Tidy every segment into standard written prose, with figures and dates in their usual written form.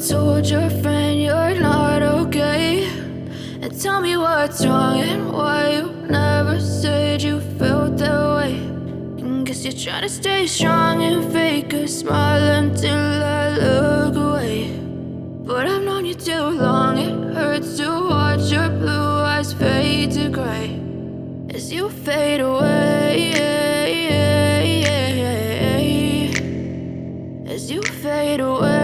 told your friend you're not okay, and tell me what's wrong and why you never said you felt that way. And guess you're trying to stay strong and fake a smile until I look away. But I've known you too long, it hurts to watch your blue eyes fade to gray as you fade away, as you fade away.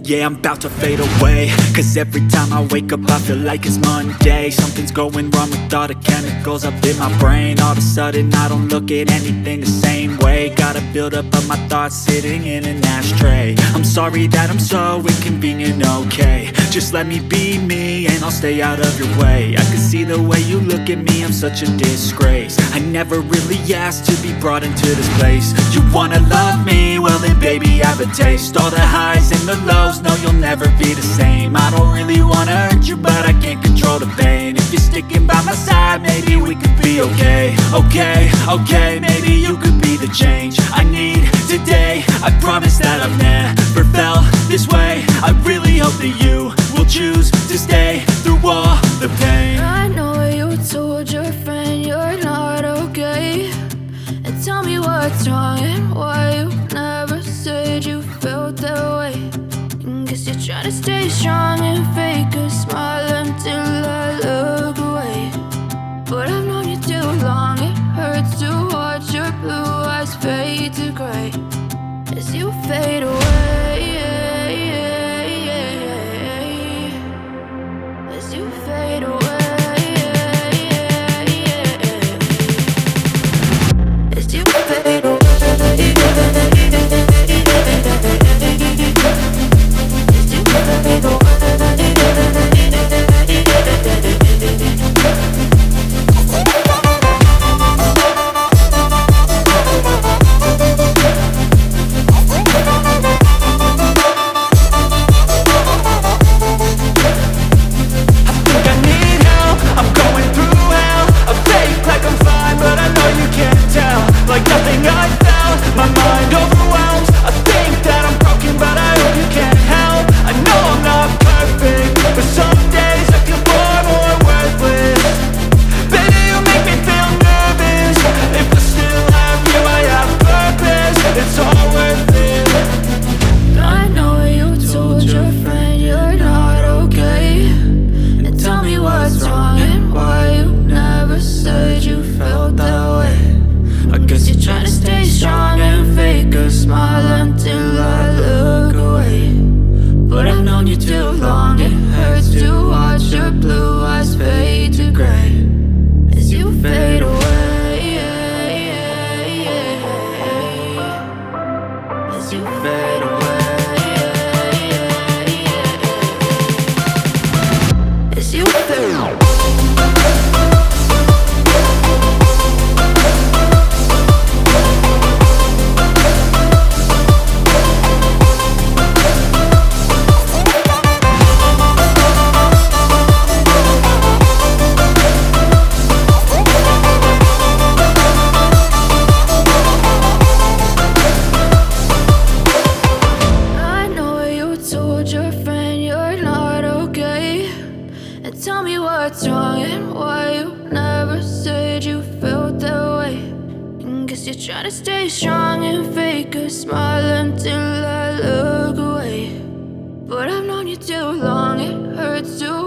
Yeah, I'm about to fade away, cause every time I wake up I feel like it's Monday. Something's going wrong with all the chemicals up in my brain. All of a sudden I don't look at anything the same way. Gotta build up of my thoughts sitting in an ashtray. I'm sorry that I'm so inconvenient, okay. Just let me be me and I'll stay out of your way. I can see the way you look at me, I'm such a disgrace. I never really asked to be brought into this place. You wanna love me? Well then baby I have a taste. All the highs and the lows, no you'll never be the same. I don't really wanna hurt you but I can't control the pain. If you're sticking by my side maybe we could be okay. Okay, maybe you could be the change I need today. I promise that I've never felt this way. I really hope that you will choose to stay through all the pain. I know you told your friend you're not okay, and tell me what's wrong and why you never said you felt that way. And guess you're trying to stay strong and fake a smile until I look away. But I've known you too long, it hurts to watch your blue eyes fade to gray as you fade away, as you fade away, as you fade away. Like nothing I felt, my mind overwhelmed. I think that I'm broken, but I hope you can't help. I know I'm not perfect, but some days I feel far more worthless. Baby, you make me feel nervous. If I still have you, I have purpose. It's all worth it. I know you told your friend you're not okay, and tell me what's wrong and why you never said you felt that way. I guess you're trying to stay strong and fake a smile until I look away. But I've known you too long, it hurts to watch your blue eyes fade to gray as you fade away, as you fade away, as you fade away. Your friend you're not okay, and tell me what's wrong and why you never said you felt that way. And guess you're trying to stay strong and fake a smile until I look away. But I've known you too long, it hurts to